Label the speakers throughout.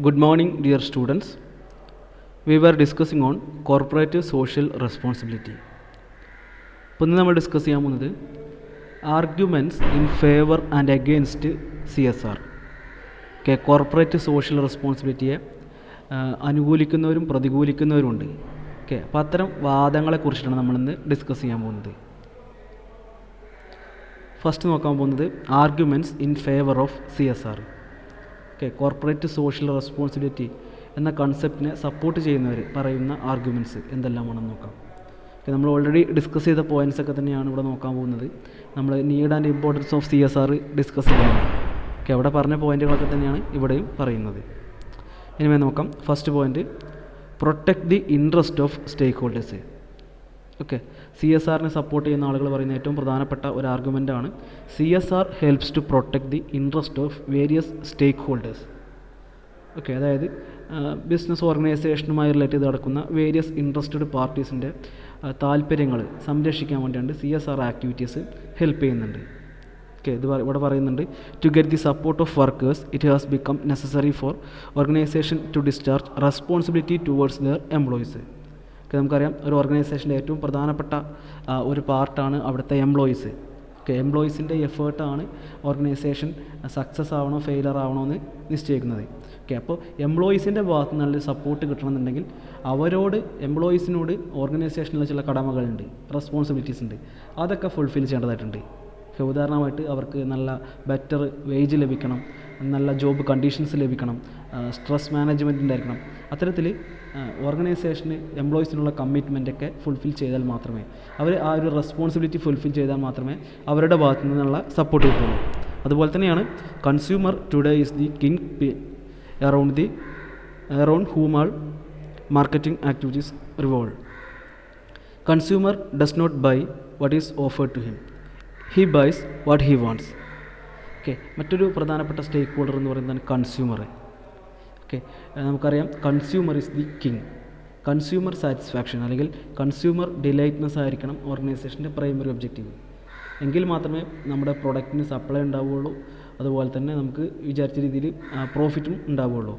Speaker 1: Good morning, dear students. We were discussing on corporate social responsibility. ഇപ്പോൾ ഇന്ന് നമ്മൾ discuss ചെയ്യാൻ പോകുന്നത് arguments in favour and against CSR. Corporate social റെസ്പോൺസിബിലിറ്റിയെ അനുകൂലിക്കുന്നവരും പ്രതികൂലിക്കുന്നവരുമുണ്ട്. അപ്പോൾ അത്തരം വാദങ്ങളെക്കുറിച്ചിട്ടാണ് നമ്മളിന്ന് ഡിസ്കസ് ചെയ്യാൻ പോകുന്നത്. ഫസ്റ്റ് നോക്കാൻ പോകുന്നത് arguments in favour of CSR. Corporate social responsibility എന്ന കൺസെപ്റ്റിനെ സപ്പോർട്ട് ചെയ്യുന്നവർ പറയുന്ന ആർഗ്യുമെൻറ്റ്സ് എന്തെല്ലാമാണെന്ന് നോക്കാം. നമ്മൾ ഓൾറെഡി ഡിസ്കസ് ചെയ്ത പോയിൻറ്റ്സ് ഒക്കെ തന്നെയാണ് ഇവിടെ നോക്കാൻ പോകുന്നത്. നമ്മൾ need and importance of CSR discuss ചെയ്യുന്നത്. അവിടെ പറഞ്ഞ പോയിൻറ്റുകളൊക്കെ തന്നെയാണ് ഇവിടെയും പറയുന്നത്. ഇനിമേ നോക്കാം. First point, protect the interest of stakeholders. CSRനെ സപ്പോർട്ട് ചെയ്യുന്ന ആളുകൾ പറയുന്ന ഏറ്റവും പ്രധാനപ്പെട്ട ഒരു ആർഗ്യുമെൻ്റാണ് CSR helps to protect the interest of various stakeholders. അതായത് ബിസിനസ് ഓർഗനൈസേഷനുമായി റിലേറ്റ് ചെയ്ത് നടക്കുന്ന വേരിയസ് ഇൻട്രസ്റ്റഡ് പാർട്ടീസിൻ്റെ താല്പര്യങ്ങൾ സംരക്ഷിക്കാൻ വേണ്ടിയാണ് CSR ആക്ടിവിറ്റീസ് ഹെൽപ്പ് ചെയ്യുന്നുണ്ട്. ഇത് ഇവിടെ പറയുന്നുണ്ട്, to get the support of workers it has become necessary for organisation to discharge responsibility towards their employees. നമുക്കറിയാം, ഒരു ഓർഗനൈസേഷൻ്റെ ഏറ്റവും പ്രധാനപ്പെട്ട ഒരു പാർട്ടാണ് അവിടുത്തെ എംപ്ലോയീസ്. എംപ്ലോയീസിൻ്റെ എഫേർട്ടാണ് ഓർഗനൈസേഷൻ സക്സസ് ആവണോ ഫെയിലർ ആവണോ എന്ന് നിശ്ചയിക്കുന്നത്. അപ്പോൾ എംപ്ലോയീസിൻ്റെ ഭാഗത്ത് നിന്ന് നല്ലൊരു സപ്പോർട്ട് കിട്ടണമെന്നുണ്ടെങ്കിൽ എംപ്ലോയീസിനോട് ഓർഗനൈസേഷനിൽ ചില കടമകളുണ്ട്, റെസ്പോൺസിബിലിറ്റീസ് ഉണ്ട്. അതൊക്കെ ഫുൾഫിൽ ചെയ്യേണ്ടതായിട്ടുണ്ട്. ഉദാഹരണമായിട്ട് അവർക്ക് നല്ല ബെറ്റർ വേജ് ലഭിക്കണം, നല്ല ജോബ് കണ്ടീഷൻസ് ലഭിക്കണം, സ്ട്രെസ് മാനേജ്മെൻറ്റ് ഉണ്ടായിരിക്കണം. അത്തരത്തിൽ ഓർഗനൈസേഷന് എംപ്ലോയീസിനുള്ള കമ്മിറ്റ്മെൻറ്റൊക്കെ ഫുൾഫിൽ ചെയ്താൽ മാത്രമേ, അവർ ആ ഒരു റെസ്പോൺസിബിലിറ്റി ഫുൾഫിൽ ചെയ്താൽ മാത്രമേ അവരുടെ ഭാഗത്തു നിന്നുള്ള സപ്പോർട്ട് കിട്ടുള്ളൂ. അതുപോലെ തന്നെയാണ് consumer today is the king around whom all marketing activities revolve. Consumer does not buy what is offered to him, he buys what he wants. മറ്റൊരു പ്രധാനപ്പെട്ട സ്റ്റേക്ക് ഹോൾഡർ എന്ന് പറയുന്നതാണ് കൺസ്യൂമർ. നമുക്കറിയാം, consumer is the king. Consumer satisfaction അല്ലെങ്കിൽ consumer delightness ആയിരിക്കണം ഓർഗനൈസേഷൻ്റെ primary objective. എങ്കിൽ മാത്രമേ നമ്മുടെ പ്രൊഡക്റ്റിന് സപ്ലൈ ഉണ്ടാവുകയുള്ളൂ, അതുപോലെ തന്നെ നമുക്ക് വിചാരിച്ച രീതിയിൽ പ്രോഫിറ്റും ഉണ്ടാവുകയുള്ളൂ.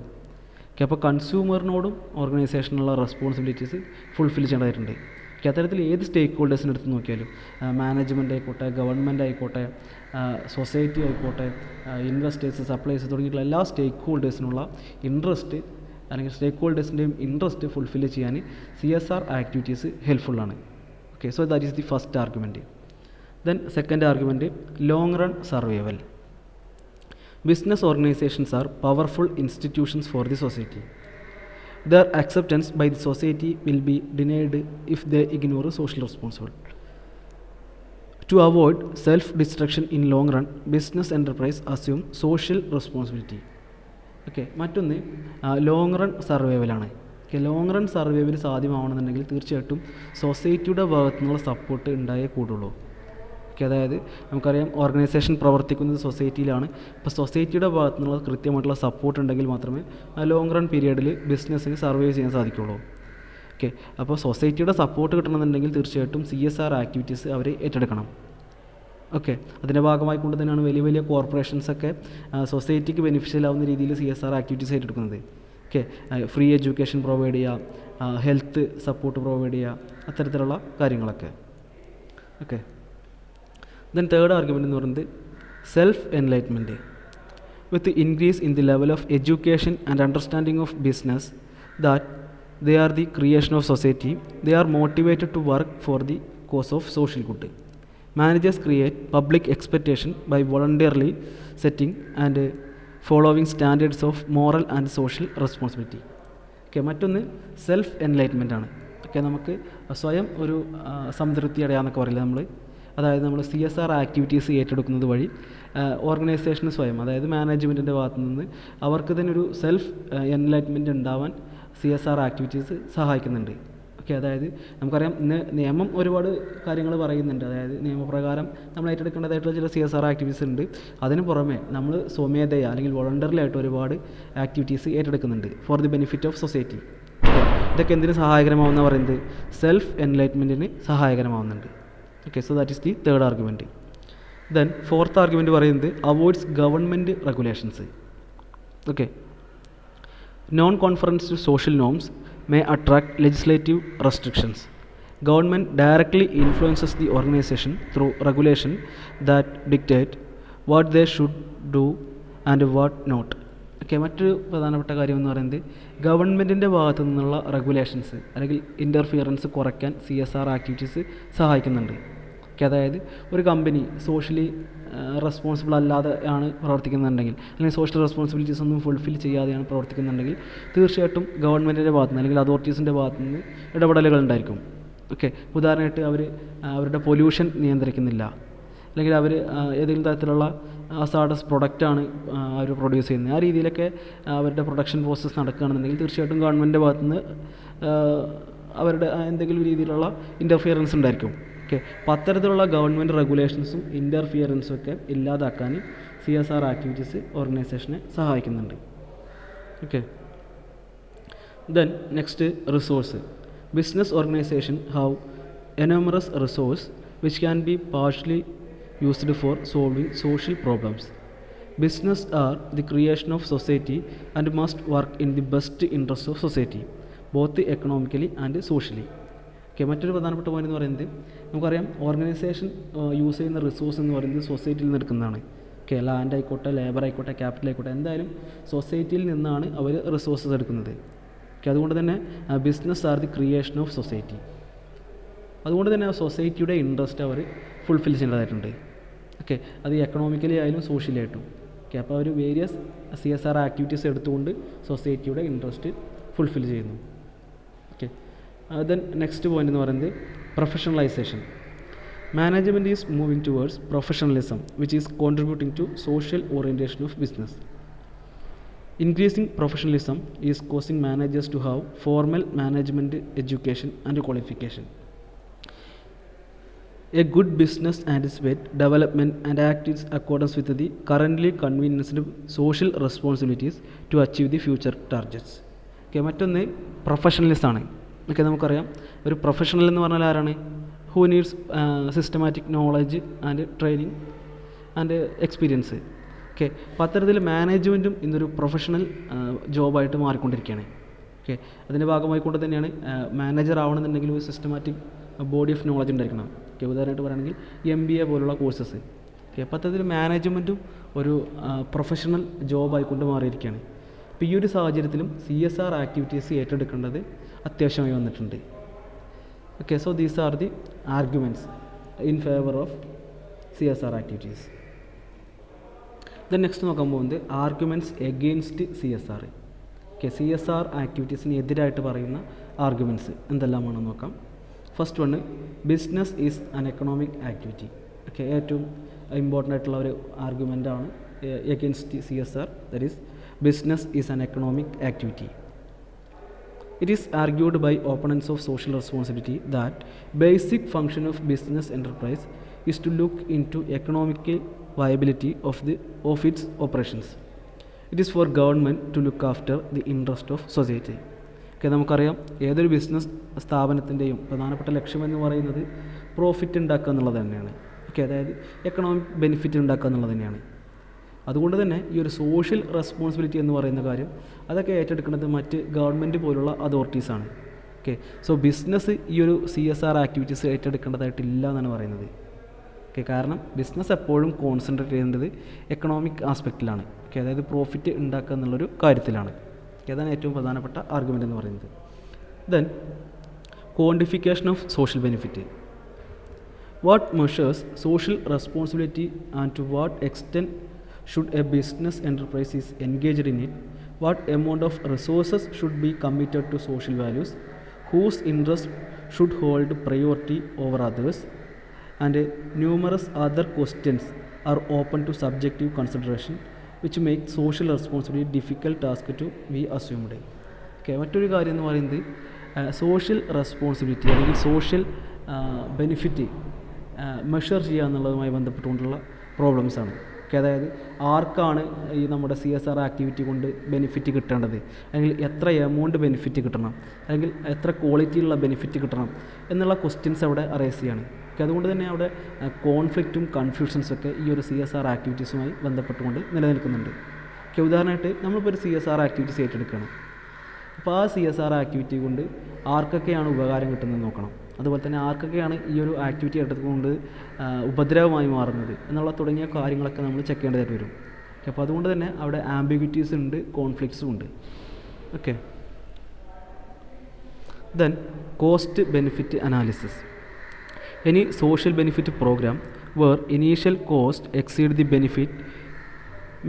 Speaker 1: അപ്പോൾ കൺസ്യൂമറിനോടും ഓർഗനൈസേഷനുള്ള റെസ്പോൺസിബിലിറ്റീസ് ഫുൾഫിൽ ചെയ്യേണ്ടതായിട്ടുണ്ട്. അത്തരത്തിൽ ഏത് സ്റ്റേക്ക് ഹോൾഡേഴ്സിനെ എടുത്ത് നോക്കിയാലും, മാനേജ്മെൻറ്റ് ആയിക്കോട്ടെ, ഗവൺമെൻറ് ആയിക്കോട്ടെ, സൊസൈറ്റി ആയിക്കോട്ടെ, ഇൻവെസ്റ്റേഴ്സ്, സപ്ലൈസ് തുടങ്ങിയിട്ടുള്ള എല്ലാ സ്റ്റേക്ക് ഹോൾഡേഴ്സിനുള്ള ഇൻട്രസ്റ്റ് അല്ലെങ്കിൽ സ്റ്റേക്ക് ഹോൾഡേഴ്സിൻ്റെയും ഇൻട്രസ്റ്റ് ഫുൾഫിൽ ചെയ്യാൻ CSR ആക്ടിവിറ്റീസ് ഹെൽപ്ഫുള്ളാണ്. So that is the first argument. Then second argument, long run survival. Business organizations are powerful institutions for the society. Their acceptance by the society will be denied if they ignore social responsibility. To avoid self-destruction in long run, business enterprise assume social responsibility. മറ്റൊന്ന് long run സർവൈവലാണ്. Long run survival സാധ്യമാവണമെന്നുണ്ടെങ്കിൽ തീർച്ചയായിട്ടും സൊസൈറ്റിയുടെ ഭാഗത്തു നിന്നുള്ള support ഉണ്ടായേ കൂടുള്ളൂ. അതായത് നമുക്കറിയാം, ഓർഗനൈസേഷൻ പ്രവർത്തിക്കുന്നത് സൊസൈറ്റിയിലാണ്. ഇപ്പോൾ സൊസൈറ്റിയുടെ ഭാഗത്തു നിന്നുള്ള കൃത്യമായിട്ടുള്ള സപ്പോർട്ട് ഉണ്ടെങ്കിൽ മാത്രമേ ലോങ് റൺ പീരിയഡിൽ ബിസിനസ്സിന് സർവൈവ് ചെയ്യാൻ സാധിക്കുള്ളൂ. അപ്പോൾ സൊസൈറ്റിയുടെ സപ്പോർട്ട് കിട്ടണമെന്നുണ്ടെങ്കിൽ തീർച്ചയായിട്ടും CSR ആക്ടിവിറ്റീസ് അവർ ഏറ്റെടുക്കണം. അതിൻ്റെ ഭാഗമായിക്കൊണ്ട് തന്നെയാണ് വലിയ വലിയ കോർപ്പറേഷൻസൊക്കെ സൊസൈറ്റിക്ക് ബെനിഫിഷ്യൽ ആവുന്ന രീതിയിൽ CSR ആക്ടിവിറ്റീസ് ഏറ്റെടുക്കുന്നത്. ഫ്രീ എഡ്യൂക്കേഷൻ പ്രൊവൈഡ് ചെയ്യുക, ഹെൽത്ത് സപ്പോർട്ട് പ്രൊവൈഡ് ചെയ്യുക, അത്തരത്തിലുള്ള കാര്യങ്ങളൊക്കെ. ദെൻ തേർഡ് ആർഗ്യുമെൻ്റ് എന്ന് പറയുന്നത് self enlightenment. With increase in the level of education and understanding of business that they are the creation of society, they are motivated to work for the cause of social good. Managers create public expectation by voluntarily setting and following standards of moral and social responsibility. മറ്റൊന്ന് self enlightenment ആണ്. നമുക്ക് സ്വയം ഒരു സംതൃപ്തി അടയാന്നൊക്കെ പറയില്ല നമ്മൾ. അതായത് നമ്മൾ CSR ആക്ടിവിറ്റീസ് ഏറ്റെടുക്കുന്നത് വഴി ഓർഗനൈസേഷന് സ്വയം, അതായത് മാനേജ്മെൻറ്റിൻ്റെ ഭാഗത്തു നിന്ന് അവർക്ക് തന്നെ ഒരു സെൽഫ് എൻലൈറ്റ്മെൻറ്റ് ഉണ്ടാവാൻ CSR ആക്ടിവിറ്റീസ് സഹായിക്കുന്നുണ്ട്. അതായത് നമുക്കറിയാം, ഇന്ന് നിയമം ഒരുപാട് കാര്യങ്ങൾ പറയുന്നുണ്ട്. അതായത് നിയമപ്രകാരം നമ്മൾ ഏറ്റെടുക്കേണ്ടതായിട്ടുള്ള ചില CSR ആക്ടിവിറ്റീസ് ഉണ്ട്. അതിന് പുറമെ നമ്മൾ സ്വമേധയ അല്ലെങ്കിൽ വോളണ്ടറിലി ആയിട്ട് ഒരുപാട് ആക്ടിവിറ്റീസ് ഏറ്റെടുക്കുന്നുണ്ട് for the benefit of society. ഇതൊക്കെ എന്തിനു സഹായകരമാവുന്ന പറയുന്നത് സെൽഫ് എൻലൈറ്റ്മെൻറ്റിന് സഹായകരമാവുന്നുണ്ട്. So that is the third argument. Then fourth argument പറയുന്നത് avoids government regulations. Non-conformist social norms may attract legislative restrictions. Government directly influences the organization through regulation that dictate what they should do and what not. Okay, മറ്റൊരു പ്രധാനപ്പെട്ട കാര്യം എന്ന് പറയുന്നത് ഗവൺമെൻറ്റിൻ്റെ ഭാഗത്തു നിന്നുള്ള regulations അല്ലെങ്കിൽ ഇൻ്റർഫിയറൻസ് കുറയ്ക്കാൻ CSR ആക്ടിവിറ്റീസ് സഹായിക്കുന്നുണ്ട്. ഓക്കെ, അതായത് ഒരു കമ്പനി സോഷ്യലി റെസ്പോൺസിബിൾ അല്ലാതെ ആണ് പ്രവർത്തിക്കുന്നുണ്ടെങ്കിൽ, അല്ലെങ്കിൽ സോഷ്യൽ റെസ്പോൺസിബിലിറ്റീസ് ഒന്നും ഫുൾഫിൽ ചെയ്യാതെയാണ് പ്രവർത്തിക്കുന്നുണ്ടെങ്കിൽ തീർച്ചയായിട്ടും ഗവൺമെൻറ്റിൻ്റെ ഭാഗത്തു നിന്ന് അല്ലെങ്കിൽ അതോറിറ്റീസിൻ്റെ ഭാഗത്തു നിന്ന് ഇടപെടലുകൾ ഉണ്ടായിരിക്കും. ഓക്കെ, ഉദാഹരണമായിട്ട് അവരുടെ പൊല്യൂഷൻ നിയന്ത്രിക്കുന്നില്ല, അല്ലെങ്കിൽ അവർ ഏതെങ്കിലും തരത്തിലുള്ള അസാഡസ് പ്രൊഡക്റ്റാണ് അവർ പ്രൊഡ്യൂസ് ചെയ്യുന്നത്, ആ രീതിയിലൊക്കെ അവരുടെ പ്രൊഡക്ഷൻ പ്രോസസ്സ് നടക്കുകയാണെന്നുണ്ടെങ്കിൽ തീർച്ചയായിട്ടും ഗവൺമെൻറ്റിൻ്റെ ഭാഗത്തുനിന്ന് അവരുടെ എന്തെങ്കിലും രീതിയിലുള്ള ഇൻ്റർഫിയറൻസ് ഉണ്ടായിരിക്കും. ഓക്കെ, അപ്പോൾ അത്തരത്തിലുള്ള ഗവൺമെൻറ് റെഗുലേഷൻസും ഇൻ്റർഫിയറൻസും ഒക്കെ ഇല്ലാതാക്കാൻ CSR ആക്ടിവിറ്റീസ് ഓർഗനൈസേഷനെ സഹായിക്കുന്നുണ്ട്. Okay, then next resource. Business organization have enormous resource which can be partially used for solving social problems. Business are the creation of society and must work in the best interest of society, both economically and socially. Okay, മറ്റൊരു പ്രധാനപ്പെട്ട point എന്ന് പറയുന്നത് നമുക്കറിയാം organisation use ചെയ്യുന്ന resource എന്ന് പറയുന്നത് സൊസൈറ്റിയിൽ നിന്ന് എടുക്കുന്നതാണ്. ഓക്കെ, ലാൻഡ് ആയിക്കോട്ടെ, ലേബർ ആയിക്കോട്ടെ, ക്യാപിറ്റൽ ആയിക്കോട്ടെ, എന്തായാലും സൊസൈറ്റിയിൽ നിന്നാണ് അവർ റിസോഴ്സസ് എടുക്കുന്നത്. ഓക്കെ, അതുകൊണ്ട് തന്നെ business are the creation of society. അതുകൊണ്ട് തന്നെ സൊസൈറ്റിയുടെ ഇൻട്രസ്റ്റ് അവർ ഫുൾഫിൽ ചെയ്യേണ്ടതായിട്ടുണ്ട്. ഓക്കെ, അത് എക്കണോമിക്കലി ആയാലും സോഷ്യലി ആയിട്ടും. ഓക്കെ, അപ്പോൾ അവർ വേരിയസ് CSR ആക്ടിവിറ്റീസ് എടുത്തുകൊണ്ട് സൊസൈറ്റിയുടെ ഇൻട്രസ്റ്റ് ഫുൾഫിൽ ചെയ്യുന്നു. ഓക്കെ, ദെൻ നെക്സ്റ്റ് പോയിന്റ് എന്ന് പറയുന്നത് professionalisation. Management is moving towards professionalism which is contributing to social orientation of business. Increasing professionalism is causing managers to have formal management education and qualification. A good business anticipates development and acts in accordance with the currently convenienced social responsibilities to achieve the future targets. Okay, മറ്റൊന്ന് professionalism ആണ്. Okay, നമുക്കറിയാം ഒരു professional എന്ന് പറഞ്ഞാൽ ആരാണ്? Who needs systematic knowledge and training and experience. Okay, അപ്പോൾ അത്തരത്തിൽ മാനേജ്മെൻറ്റും ഇന്നൊരു പ്രൊഫഷണൽ ജോബായിട്ട് മാറിക്കൊണ്ടിരിക്കുകയാണ്. ഓക്കെ, അതിൻ്റെ ഭാഗമായിക്കൊണ്ട് തന്നെയാണ് മാനേജർ ആവണമെന്നുണ്ടെങ്കിൽ ഒരു സിസ്റ്റമാറ്റിക് ബോഡി ഓഫ് നോളജ് ഉണ്ടായിരിക്കണം. ഓക്കെ, ഉദാഹരണമായിട്ട് പറയുകയാണെങ്കിൽ MBA പോലുള്ള കോഴ്സസ്. ഓക്കെ, അപ്പോൾ അത്തരത്തിൽ മാനേജ്മെൻറ്റും ഒരു പ്രൊഫഷണൽ ജോബായിക്കൊണ്ട് മാറിയിരിക്കുകയാണ്. അപ്പോൾ ഈ ഒരു സാഹചര്യത്തിലും CSR ആക്ടിവിറ്റീസ് ഏറ്റെടുക്കേണ്ടത് അത്യാവശ്യമായി വന്നിട്ടുണ്ട്. Okay, so these are the arguments in favour of CSR activities. Then next നോക്കാൻ പോകുന്നത് arguments against CSR. Okay, CSR ആക്ടിവിറ്റീസിന് എതിരായിട്ട് പറയുന്ന ആർഗ്യുമെൻറ്റ്സ് എന്തെല്ലാമാണെന്ന് നോക്കാം. First one, business is an economic activity. Okay, ഏറ്റവും ഇമ്പോർട്ടൻ്റ് ആയിട്ടുള്ള ഒരു ആർഗ്യുമെൻ്റാണ് against CSR, that is business is an economic activity. It is argued by opponents of social responsibility that basic function of business enterprise is to look into economic viability of its operations. It is for government to look after the interest of society. Okay, നമുക്കറിയാം ഏതൊരു business സ്ഥാപനത്തിൻ്റെയും പ്രധാനപ്പെട്ട ലക്ഷ്യമെന്ന് പറയുന്നത് profit ഉണ്ടാക്കുക എന്നുള്ളത് തന്നെയാണ്. Okay, അതായത് economic benefit ഉണ്ടാക്കുക എന്നുള്ളത് തന്നെയാണ്. അതുകൊണ്ട് തന്നെ ഈ ഒരു സോഷ്യൽ റെസ്പോൺസിബിലിറ്റി എന്ന് പറയുന്ന കാര്യം അതൊക്കെ ഏറ്റെടുക്കുന്നത് മറ്റ് ഗവൺമെൻറ് പോലുള്ള അതോറിറ്റീസാണ്. ഓക്കെ, സോ ബിസിനസ് ഈ ഒരു CSR ആക്ടിവിറ്റീസ് ഏറ്റെടുക്കേണ്ടതായിട്ടില്ല എന്നാണ് പറയുന്നത്. ഓക്കെ, കാരണം ബിസിനസ് എപ്പോഴും കോൺസെൻട്രേറ്റ് ചെയ്യേണ്ടത് എക്കണോമിക് ആസ്പെക്റ്റിലാണ്. ഓക്കെ, അതായത് പ്രോഫിറ്റ് ഉണ്ടാക്കുക എന്നുള്ളൊരു കാര്യത്തിലാണ്. ഓക്കെ, അതാണ് ഏറ്റവും പ്രധാനപ്പെട്ട ആർഗ്യുമെൻ്റ് എന്ന് പറയുന്നത്. Then quantification of social benefit. What measures social responsibility and to what extent should a business enterprise is engaged in it, what amount of resources should be committed to social values, whose interests should hold priority over others, and numerous other questions are open to subjective consideration which make social responsibility difficult task to be assumed. Okay, മറ്റൊരു കാര്യം എന്ന് പറയുന്നത് social responsibility അല്ലെങ്കിൽ social benefit measure ചെയ്യുക എന്നുള്ളതുമായി ബന്ധപ്പെട്ടുകൊണ്ടുള്ള പ്രോബ്ലംസാണ്. Okay, അതായത് ആർക്കാണ് ഈ നമ്മുടെ CSR ആക്ടിവിറ്റി കൊണ്ട് ബെനിഫിറ്റ് കിട്ടേണ്ടത്, അല്ലെങ്കിൽ എത്ര എമൗണ്ട് ബെനിഫിറ്റ് കിട്ടണം, അല്ലെങ്കിൽ എത്ര ക്വാളിറ്റിയുള്ള ബെനിഫിറ്റ് കിട്ടണം എന്നുള്ള ക്വസ്റ്റ്യൻസ് അവിടെ അറേസ് ചെയ്യാണ്. ഓക്കെ, അതുകൊണ്ട് തന്നെ അവിടെ കോൺഫ്ലിക്റ്റും കൺഫ്യൂഷൻസൊക്കെ ഈ ഒരു CSR ആക്ടിവിറ്റീസുമായി ബന്ധപ്പെട്ടുകൊണ്ട് നിലനിൽക്കുന്നുണ്ട്. ഓക്കെ, ഉദാഹരണമായിട്ട് നമ്മളിപ്പോൾ ഒരു CSR ആക്ടിവിറ്റീസ് ഏറ്റെടുക്കുകയാണ്. അപ്പോൾ ആ CSR ആക്ടിവിറ്റി കൊണ്ട് ആർക്കൊക്കെയാണ് ഉപകാരം കിട്ടുന്നത് നോക്കണം. അതുപോലെ തന്നെ ആർക്കൊക്കെയാണ് ഈ ഒരു ആക്ടിവിറ്റി എടുത്തുകൊണ്ട് ഉപദ്രവമായി മാറുന്നത് എന്നുള്ള തുടങ്ങിയ കാര്യങ്ങളൊക്കെ നമ്മൾ ചെക്ക് ചെയ്യേണ്ടതായിട്ട് വരും. അപ്പോൾ അതുകൊണ്ട് തന്നെ അവിടെ ആംബിഗ്വിറ്റീസ് ഉണ്ട്, കോൺഫ്ലിക്ട്സും ഉണ്ട്. Okay, then cost benefit analysis. Any social benefit programme where initial cost exceed the benefit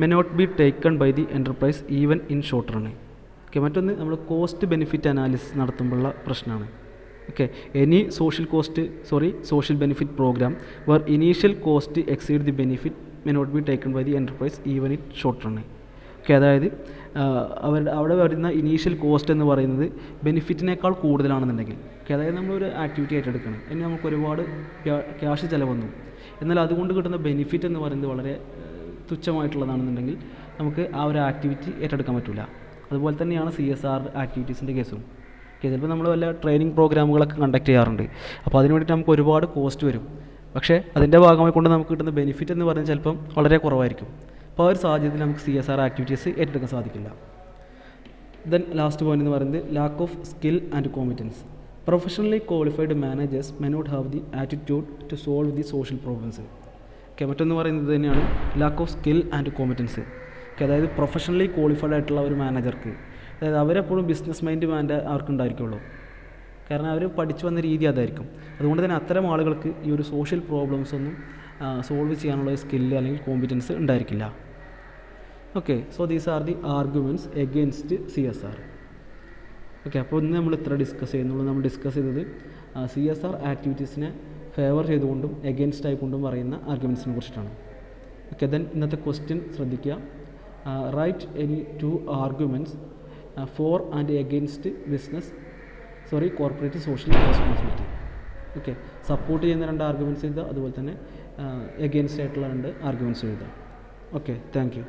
Speaker 1: may not be taken by the enterprise even in short run. Okay, മറ്റൊന്ന് നമ്മൾ കോസ്റ്റ് ബെനിഫിറ്റ് അനാലിസിസ് നടത്തുമ്പോഴുള്ള പ്രശ്നമാണ്. Okay, any social benefit programme where initial cost exceed the benefit may not be taken by the enterprise even in short run. Okay, അതായത് അവിടെ വരുന്ന initial cost എന്ന് പറയുന്നത് ബെനിഫിറ്റിനേക്കാൾ കൂടുതലാണെന്നുണ്ടെങ്കിൽ, okay, അതായത് നമ്മളൊരു ആക്ടിവിറ്റി ഏറ്റെടുക്കണം, ഇനി നമുക്ക് ഒരുപാട് ക്യാഷ് ചിലവന്നു, എന്നാൽ അതുകൊണ്ട് കിട്ടുന്ന ബെനിഫിറ്റ് എന്ന് പറയുന്നത് വളരെ തുച്ഛമായിട്ടുള്ളതാണെന്നുണ്ടെങ്കിൽ നമുക്ക് ആ ഒരു ആക്ടിവിറ്റി ഏറ്റെടുക്കാൻ പറ്റില്ല. അതുപോലെ തന്നെയാണ് CSR ആക്ടിവിറ്റീസിൻ്റെ കേസും. ഓക്കെ, ചിലപ്പോൾ നമ്മൾ വല്ല ട്രെയിനിങ് പ്രോഗ്രാമുകളൊക്കെ കണ്ടക്ട് ചെയ്യാറുണ്ട്. അപ്പോൾ അതിന് വേണ്ടിയിട്ട് നമുക്ക് ഒരുപാട് കോസ്റ്റ് വരും, പക്ഷേ അതിൻ്റെ ഭാഗമായി കൊണ്ട് നമുക്ക് കിട്ടുന്ന ബെനിഫിറ്റ് എന്ന് പറയുന്നത് ചിലപ്പം വളരെ കുറവായിരിക്കും. അപ്പോൾ ആ ഒരു സാഹചര്യത്തിൽ നമുക്ക് CSR ആക്ടിവിറ്റീസ് ഏറ്റെടുക്കാൻ സാധിക്കില്ല. ദെൻ ലാസ്റ്റ് പോയിന്റ് എന്ന് പറയുന്നത് lack of skill and competence. Professionally qualified managers may not have the attitude to solve the social problems. Okay, മറ്റൊന്ന് പറയുന്നത് തന്നെയാണ് lack of skill and competence. Okay, അതായത് പ്രൊഫഷണലി ക്വാളിഫൈഡ് ആയിട്ടുള്ള ഒരു മാനേജർക്ക്, അതായത് അവരെപ്പോഴും ബിസിനസ് മൈൻഡ് അവർക്കുണ്ടായിരിക്കുള്ളൂ. കാരണം അവർ പഠിച്ചു വന്ന രീതി അതായിരിക്കും. അതുകൊണ്ട് തന്നെ അത്തരം ആളുകൾക്ക് ഈ ഒരു സോഷ്യൽ പ്രോബ്ലംസ് ഒന്നും സോൾവ് ചെയ്യാനുള്ള സ്കില്ല് അല്ലെങ്കിൽ കോമ്പിറ്റൻസ് ഉണ്ടായിരിക്കില്ല. Okay, so these are the arguments against CSR. Okay, അപ്പോൾ ഇന്ന് നമ്മൾ ഇത്ര ഡിസ്കസ് ചെയ്യുന്നുള്ളൂ. നമ്മൾ ഡിസ്കസ് ചെയ്തത് CSR ആക്ടിവിറ്റീസിനെ ഫേവർ ചെയ്തുകൊണ്ടും എഗെയിൻസ്റ്റ് ആയിക്കൊണ്ടും പറയുന്ന ആർഗ്യുമെൻറ്റ്സിനെ കുറിച്ചിട്ടാണ്. ഓക്കെ, ദെൻ ഇന്നത്തെ ക്വസ്റ്റ്യൻ ശ്രദ്ധിക്കുക. Write any 2 arguments for and against corporate social responsibility. Okay, support ചെയ്യുന്ന 2 ആർഗ്യുമെൻറ്റ്സ് എഴുതുക, അതുപോലെ തന്നെ എഗെയിൻസ്റ്റ് ആയിട്ടുള്ള 2 ആർഗ്യുമെൻറ്റ്സ് എഴുതുക. Okay, thank you.